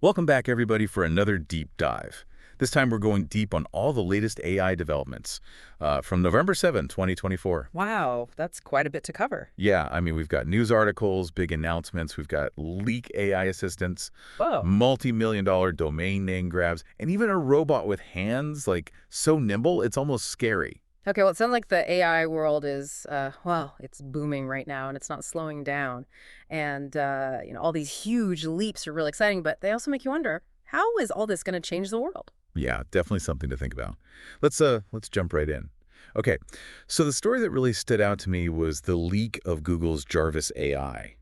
Welcome back, everybody, for another deep dive. This time we're going deep on all the latest AI developments from November 7, 2024. Wow, that's quite a bit to cover. Yeah, I mean, we've got news articles, big announcements, we've got leak AI assistants, Whoa. multi-million-dollar domain name grabs, and even a robot with hands, like, so nimble, it's almost scary. Okay, well, it sounds like the AI world is, well, it's booming right now and it's not slowing down. And, all these huge leaps are really exciting, but they also make you wonder, how is all this going to change the world? Yeah, definitely something to think about. Let's jump right in. Okay, so the story that really stood out to me was the leak of Google's Jarvis AI.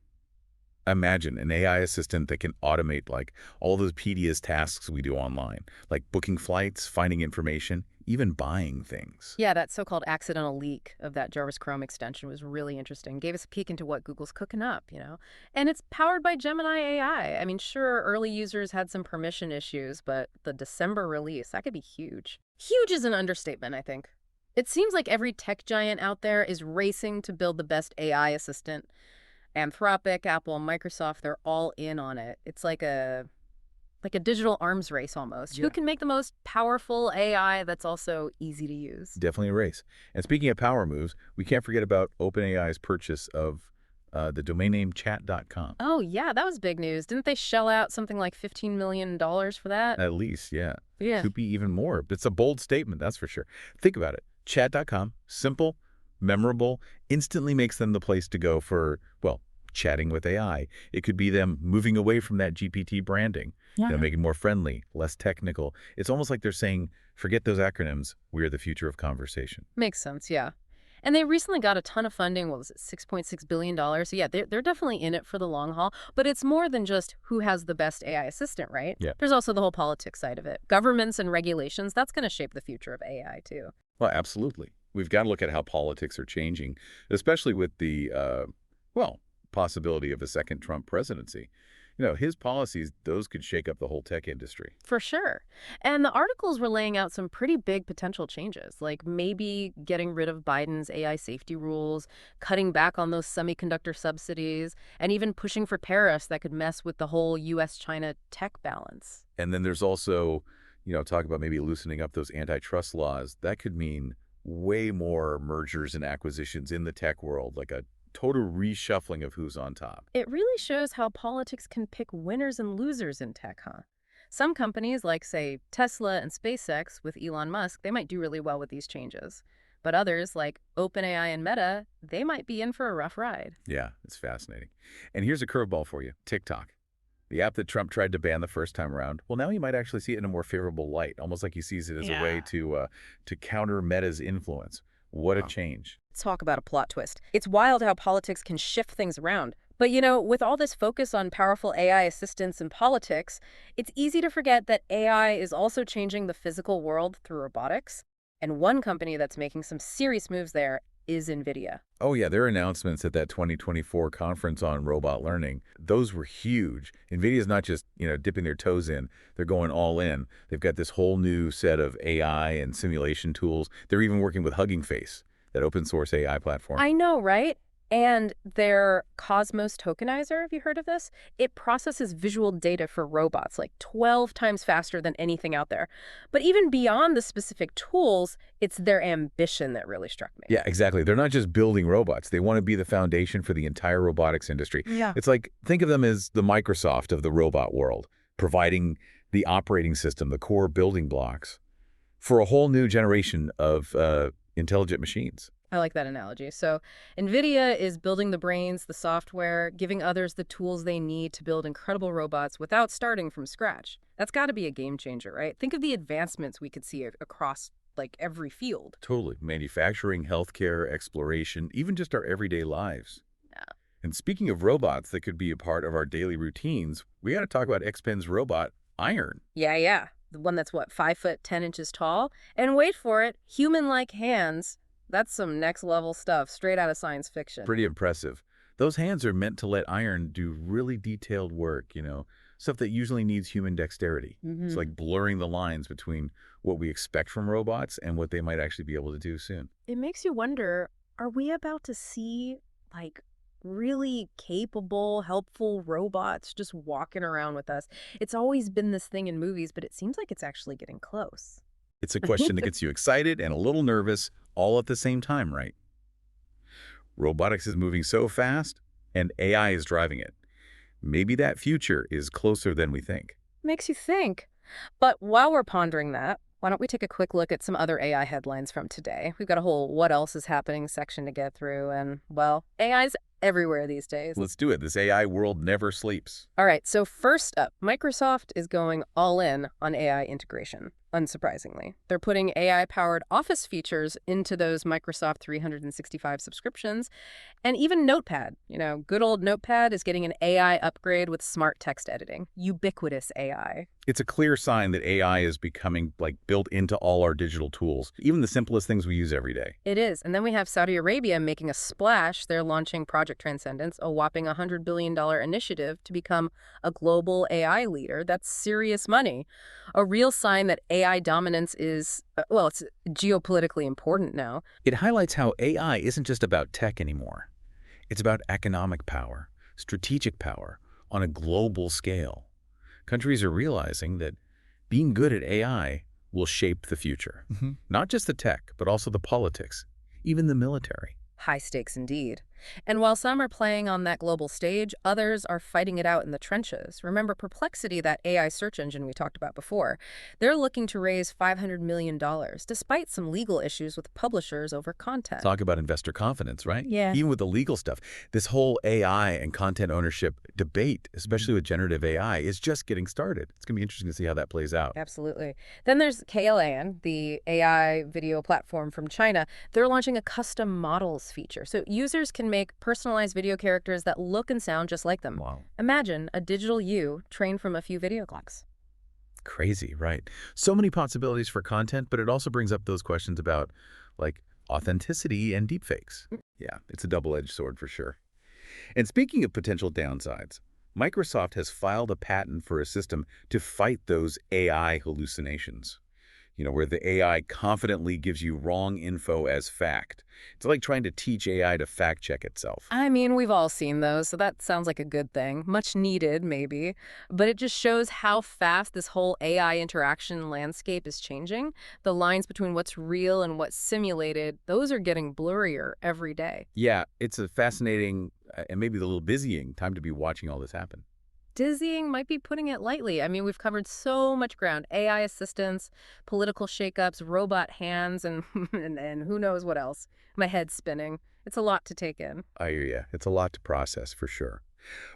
Imagine an AI assistant that can automate like all those tedious tasks we do online, like booking flights, finding information, even buying things. Yeah, that so-called accidental leak of that Jarvis Chrome extension was really interesting. Gave us a peek into what Google's cooking up. And it's powered by Gemini AI. I mean, sure, early users had some permission issues, but the December release, that could be huge. Huge is an understatement, I think. It seems like every tech giant out there is racing to build the best AI assistant. Anthropic, Apple, Microsoft, they're all in on it. It's like a digital arms race almost. Who Yeah. can make the most powerful AI that's also easy to use? Definitely a race. And speaking of power moves, we can't forget about OpenAI's purchase of the domain name chat.com. Oh, yeah, that was big news. Didn't they shell out something like $15 million for that? At least, yeah. Yeah. Could be even more. It's a bold statement, that's for sure. Think about it. Chat.com, simple, memorable, instantly makes them the place to go for, well, chatting with AI. It could be them moving away from that GPT branding, Yeah. making it more friendly, less technical. It's almost like they're saying, forget those acronyms. We're the future of conversation. Makes sense, yeah. And they recently got a ton of funding. What was it, $6.6 billion? So yeah, they're definitely in it for the long haul. But it's more than just who has the best AI assistant, right? Yeah. There's also the whole politics side of it. Governments and regulations, that's going to shape the future of AI, too. Well, absolutely. We've got to look at how politics are changing, especially with the, well, possibility of a second Trump presidency. His policies, those could shake up the whole tech industry. For sure. And the articles were laying out some pretty big potential changes, like maybe getting rid of Biden's AI safety rules, cutting back on those semiconductor subsidies, and even pushing for tariffs that could mess with the whole U.S.-China tech balance. And then there's also, talk about maybe loosening up those antitrust laws. That could mean way more mergers and acquisitions in the tech world, like a total reshuffling of who's on top. It really shows how politics can pick winners and losers in tech, huh? Some companies, like, say, Tesla and SpaceX with Elon Musk, they might do really well with these changes. But others, like OpenAI and Meta, they might be in for a rough ride. Yeah, it's fascinating. And here's a curveball for you, TikTok. The app that Trump tried to ban the first time around, well, now you might actually see it in a more favorable light, almost like he sees it as a way Yeah. to counter Meta's influence. What a Wow. change. Talk about a plot twist. It's wild how politics can shift things around. But with all this focus on powerful AI assistants in politics, it's easy to forget that AI is also changing the physical world through robotics. And one company that's making some serious moves there is Nvidia. Oh, yeah, their announcements at that 2024 conference on robot learning, those were huge. NVIDIA's not just, dipping their toes in. They're going all in. They've got this whole new set of AI and simulation tools. They're even working with Hugging Face, that open source AI platform. I know, right? And their Cosmos tokenizer, have you heard of this? It processes visual data for robots like 12 times faster than anything out there. But even beyond the specific tools, it's their ambition that really struck me. Yeah, exactly. They're not just building robots. They want to be the foundation for the entire robotics industry. Yeah. It's like, think of them as the Microsoft of the robot world, providing the operating system, the core building blocks for a whole new generation of intelligent machines. I like that analogy. So NVIDIA is building the brains, the software, giving others the tools they need to build incredible robots without starting from scratch. That's got to be a game changer, right? Think of the advancements we could see across like every field. Totally. Manufacturing, healthcare, exploration, even just our everyday lives. Yeah. And speaking of robots that could be a part of our daily routines, we got to talk about XPENG's robot, Iron. Yeah. The one that's what, 5 foot 10 inches tall? And wait for it, human-like hands. That's some next level stuff straight out of science fiction. Pretty impressive. Those hands are meant to let Iron do really detailed work, stuff that usually needs human dexterity. It's like blurring the lines between what we expect from robots and what they might actually be able to do soon. It makes you wonder, are we about to see like really capable, helpful robots just walking around with us. It's always been this thing in movies, but it seems like it's actually getting close. It's a question that gets you excited and a little nervous all at the same time, right? Robotics is moving so fast, and AI is driving it. Maybe that future is closer than we think. Makes you think. But while we're pondering that, why don't we take a quick look at some other AI headlines from today? We've got a whole what else is happening section to get through, and, well, AI's everywhere these days. Let's do it. This AI world never sleeps. All right, so first up, Microsoft is going all in on AI integration, unsurprisingly. They're putting AI-powered Office features into those Microsoft 365 subscriptions, and even Notepad. Good old Notepad is getting an AI upgrade with smart text editing, ubiquitous AI. It's a clear sign that AI is becoming built into all our digital tools, even the simplest things we use every day. It is. And then we have Saudi Arabia making a splash. They're launching Project Transcendence, a whopping $100 billion initiative to become a global AI leader. That's serious money. A real sign that AI dominance is, well, it's geopolitically important now. It highlights how AI isn't just about tech anymore. It's about economic power, strategic power on a global scale. Countries are realizing that being good at AI will shape the future. Not just the tech, but also the politics, even the military. High stakes indeed. And while some are playing on that global stage, others are fighting it out in the trenches. Remember Perplexity, that AI search engine we talked about before? They're looking to raise $500 million, despite some legal issues with publishers over content. Talk about investor confidence, right? Yeah. Even with the legal stuff. This whole AI and content ownership debate, especially with generative AI, is just getting started. It's going to be interesting to see how that plays out. Absolutely. Then there's KLAN, the AI video platform from China. They're launching a custom models feature. So users can make personalized video characters that look and sound just like them. Wow. Imagine a digital you trained from a few video clocks. Crazy, right? So many possibilities for content, but it also brings up those questions about, authenticity and deepfakes. Yeah, it's a double-edged sword for sure. And speaking of potential downsides, Microsoft has filed a patent for a system to fight those AI hallucinations. Where the AI confidently gives you wrong info as fact. It's like trying to teach AI to fact-check itself. I mean, we've all seen those, so that sounds like a good thing. Much needed, maybe. But it just shows how fast this whole AI interaction landscape is changing. The lines between what's real and what's simulated, those are getting blurrier every day. Yeah, it's a fascinating and maybe a little dizzying time to be watching all this happen. Dizzying might be putting it lightly. I mean, we've covered so much ground. AI assistants, political shakeups, robot hands, and, and who knows what else. My head's spinning. It's a lot to take in. I hear you. It's a lot to process for sure.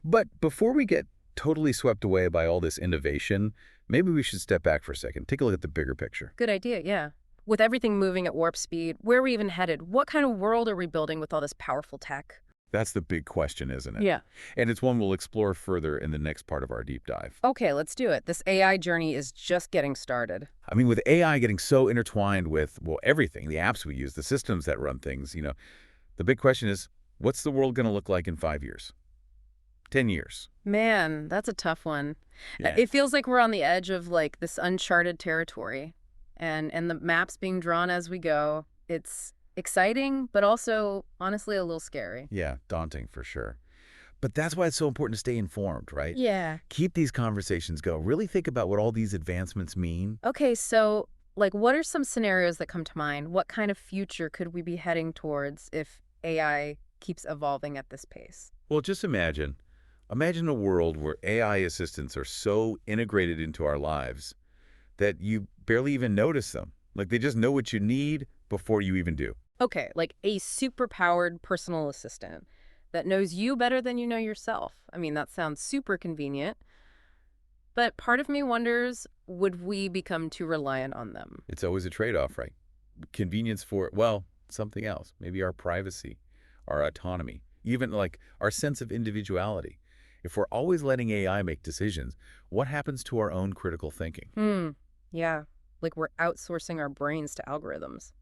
But before we get totally swept away by all this innovation, maybe we should step back for a second. Take a look at the bigger picture. Good idea, yeah. With everything moving at warp speed, where are we even headed? What kind of world are we building with all this powerful tech? That's the big question, isn't it? Yeah. And it's one we'll explore further in the next part of our deep dive. Okay, let's do it. This AI journey is just getting started. I mean, with AI getting so intertwined with, everything, the apps we use, the systems that run things, the big question is, what's the world going to look like in 5 years? 10 years? Man, that's a tough one. Yeah. It feels like we're on the edge of this uncharted territory, and the maps being drawn as we go. It's exciting, but also, honestly, a little scary. Yeah, daunting for sure. But that's why it's so important to stay informed, right? Yeah. Keep these conversations going. Really think about what all these advancements mean. Okay, so, what are some scenarios that come to mind? What kind of future could we be heading towards if AI keeps evolving at this pace? Well, just imagine a world where AI assistants are so integrated into our lives that you barely even notice them. They just know what you need before you even do. Okay, like a super-powered personal assistant that knows you better than you know yourself. I mean, that sounds super convenient. But part of me wonders, would we become too reliant on them? It's always a trade-off, right? Convenience for, something else. Maybe our privacy, our autonomy, even our sense of individuality. If we're always letting AI make decisions, what happens to our own critical thinking? Yeah, we're outsourcing our brains to algorithms.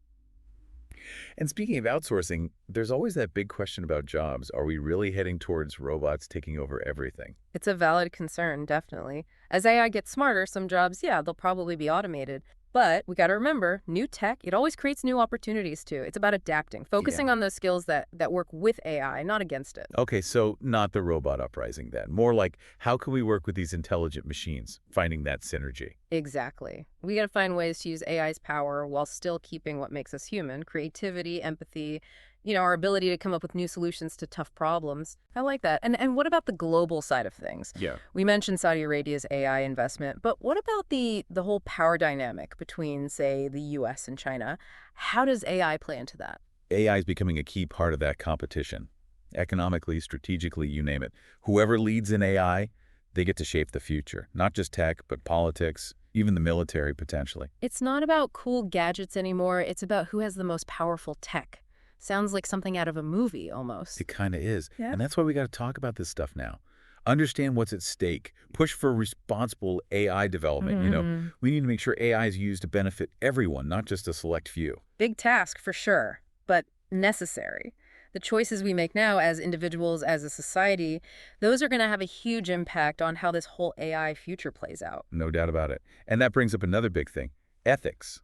And speaking of outsourcing, there's always that big question about jobs. Are we really heading towards robots taking over everything? It's a valid concern, definitely. As AI gets smarter, some jobs, yeah, they'll probably be automated. But we got to remember, new tech, it always creates new opportunities too. It's about adapting, Yeah. focusing on those skills that work with AI, not against it. Okay, so not the robot uprising then. More like, how can we work with these intelligent machines, finding that synergy? Exactly. We got to find ways to use AI's power while still keeping what makes us human, creativity, empathy, our ability to come up with new solutions to tough problems. I like that. And what about the global side of things? Yeah. We mentioned Saudi Arabia's AI investment, but what about the whole power dynamic between, say, the US and China? How does AI play into that? AI is becoming a key part of that competition. Economically, strategically, you name it. Whoever leads in AI, they get to shape the future. Not just tech, but politics, even the military potentially. It's not about cool gadgets anymore. It's about who has the most powerful tech. Sounds like something out of a movie almost. It kind of is. Yeah. And that's why we got to talk about this stuff now. Understand what's at stake. Push for responsible AI development. We need to make sure AI is used to benefit everyone, not just a select few. Big task for sure, but necessary. The choices we make now as individuals, as a society, those are going to have a huge impact on how this whole AI future plays out. No doubt about it. And that brings up another big thing, ethics.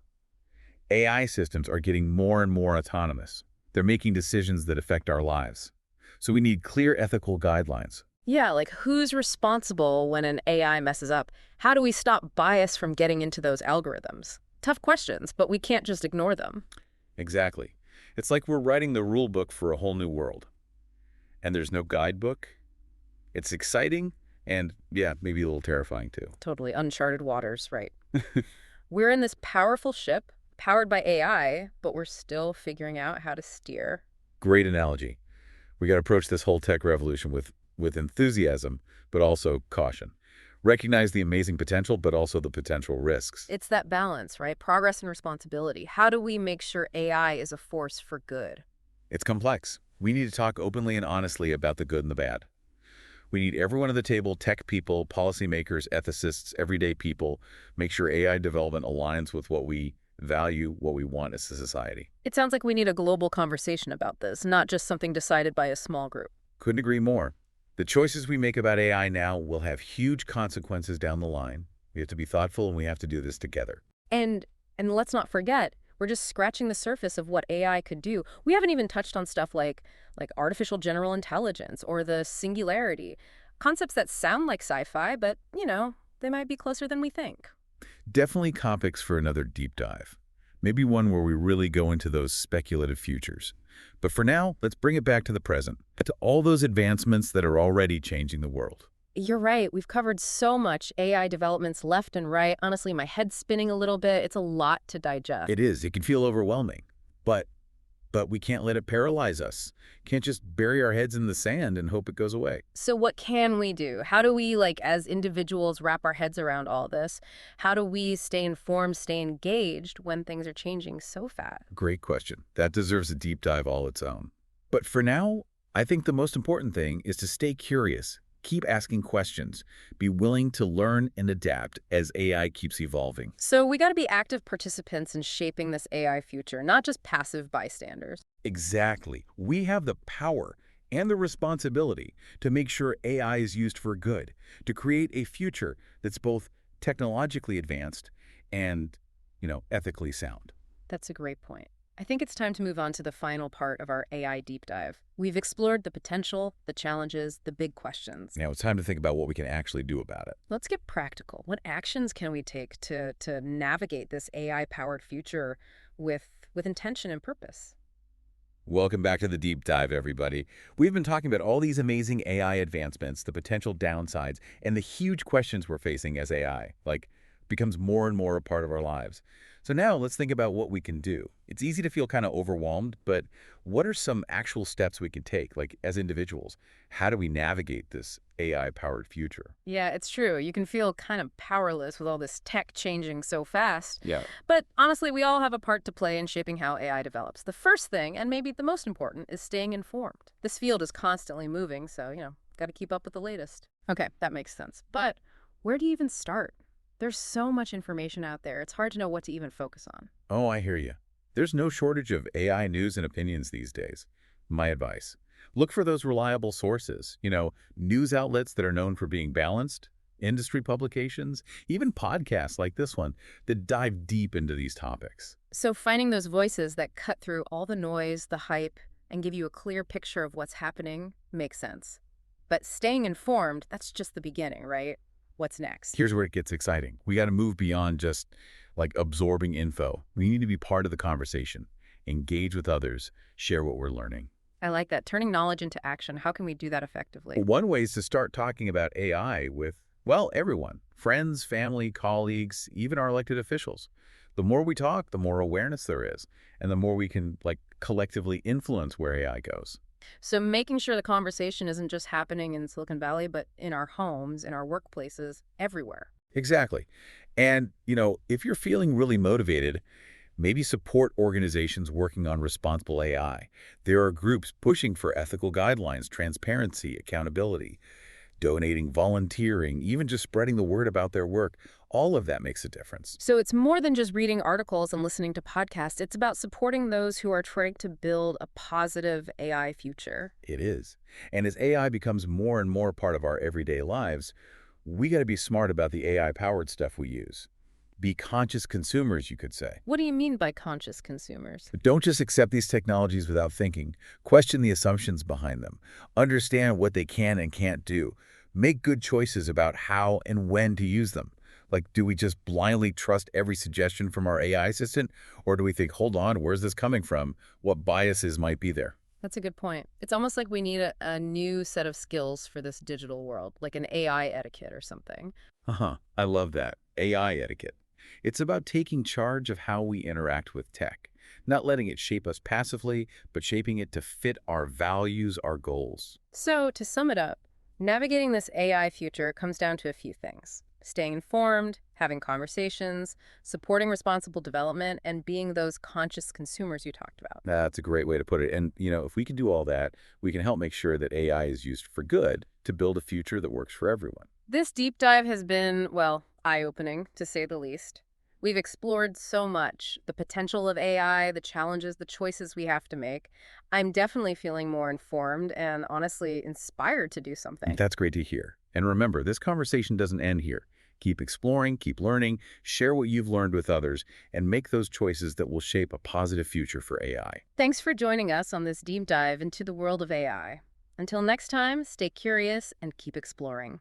AI systems are getting more and more autonomous. They're making decisions that affect our lives. So we need clear ethical guidelines. Yeah, like who's responsible when an AI messes up? How do we stop bias from getting into those algorithms? Tough questions, but we can't just ignore them. Exactly. It's like we're writing the rule book for a whole new world. And there's no guidebook. It's exciting and, yeah, maybe a little terrifying too. Totally uncharted waters, right? We're in this powerful ship, powered by AI, but we're still figuring out how to steer. Great analogy. We got to approach this whole tech revolution with enthusiasm, but also caution. Recognize the amazing potential, but also the potential risks. It's that balance, right? Progress and responsibility. How do we make sure AI is a force for good? It's complex. We need to talk openly and honestly about the good and the bad. We need everyone at the table, tech people, policymakers, ethicists, everyday people, make sure AI development aligns with what we value, what we want as a society. It sounds like we need a global conversation about this, not just something decided by a small group. Couldn't agree more. The choices we make about AI now will have huge consequences down the line. We have to be thoughtful, and we have to do this together. And let's not forget, we're just scratching the surface of what AI could do. We haven't even touched on stuff like artificial general intelligence or the singularity. Concepts that sound like sci-fi, but, they might be closer than we think. Definitely topics for another deep dive. Maybe one where we really go into those speculative futures. But for now, let's bring it back to the present, to all those advancements that are already changing the world. You're right. We've covered so much AI developments left and right. Honestly, my head's spinning a little bit. It's a lot to digest. It is. It can feel overwhelming. But we can't let it paralyze us. Can't just bury our heads in the sand and hope it goes away. So what can we do? How do we, as individuals, wrap our heads around all this? How do we stay informed, stay engaged when things are changing so fast? Great question. That deserves a deep dive all its own. But for now, I think the most important thing is to stay curious. Keep asking questions. Be willing to learn and adapt as AI keeps evolving. So we got to be active participants in shaping this AI future, not just passive bystanders. Exactly. We have the power and the responsibility to make sure AI is used for good, to create a future that's both technologically advanced and, ethically sound. That's a great point. I think it's time to move on to the final part of our AI deep dive. We've explored the potential, the challenges, the big questions. Now it's time to think about what we can actually do about it. Let's get practical. What actions can we take to navigate this AI-powered future with intention and purpose? Welcome back to the deep dive, everybody. We've been talking about all these amazing AI advancements, the potential downsides, and the huge questions we're facing as AI, becomes more and more a part of our lives. So now let's think about what we can do. It's easy to feel kind of overwhelmed, but what are some actual steps we can take, as individuals? How do we navigate this AI-powered future? Yeah, it's true. You can feel kind of powerless with all this tech changing so fast. Yeah. But honestly, we all have a part to play in shaping how AI develops. The first thing, and maybe the most important, is staying informed. This field is constantly moving, so, got to keep up with the latest. Okay, that makes sense. But where do you even start? There's so much information out there. It's hard to know what to even focus on. Oh, I hear you. There's no shortage of AI news and opinions these days. My advice, look for those reliable sources, news outlets that are known for being balanced, industry publications, even podcasts like this one that dive deep into these topics. So finding those voices that cut through all the noise, the hype, and give you a clear picture of what's happening makes sense. But staying informed, that's just the beginning, right? What's next? Here's where it gets exciting. We got to move beyond just like absorbing info. We need to be part of the conversation, engage with others, share what we're learning. I like that. Turning knowledge into action. How can we do that effectively? One way is to start talking about AI with, well, everyone, friends, family, colleagues, even our elected officials. The more we talk, the more awareness there is, and the more we can collectively influence where AI goes. So making sure the conversation isn't just happening in Silicon Valley, but in our homes, in our workplaces, everywhere. Exactly. And, if you're feeling really motivated, maybe support organizations working on responsible AI. There are groups pushing for ethical guidelines, transparency, accountability, donating, volunteering, even just spreading the word about their work. All of that makes a difference. So it's more than just reading articles and listening to podcasts. It's about supporting those who are trying to build a positive AI future. It is. And as AI becomes more and more part of our everyday lives, we got to be smart about the AI-powered stuff we use. Be conscious consumers, you could say. What do you mean by conscious consumers? But don't just accept these technologies without thinking. Question the assumptions behind them. Understand what they can and can't do. Make good choices about how and when to use them. Like, do we just blindly trust every suggestion from our AI assistant? Or do we think, hold on, where's this coming from? What biases might be there? That's a good point. It's almost like we need a new set of skills for this digital world, like an AI etiquette or something. I love that. AI etiquette. It's about taking charge of how we interact with tech, not letting it shape us passively, but shaping it to fit our values, our goals. So, to sum it up, navigating this AI future comes down to a few things: staying informed, having conversations, supporting responsible development, and being those conscious consumers you talked about. That's a great way to put it. And, if we can do all that, we can help make sure that AI is used for good to build a future that works for everyone. This deep dive has been, well, eye-opening, to say the least. We've explored so much: the potential of AI, the challenges, the choices we have to make. I'm definitely feeling more informed and honestly inspired to do something. That's great to hear. And remember, this conversation doesn't end here. Keep exploring, keep learning, share what you've learned with others, and make those choices that will shape a positive future for AI. Thanks for joining us on this deep dive into the world of AI. Until next time, stay curious and keep exploring.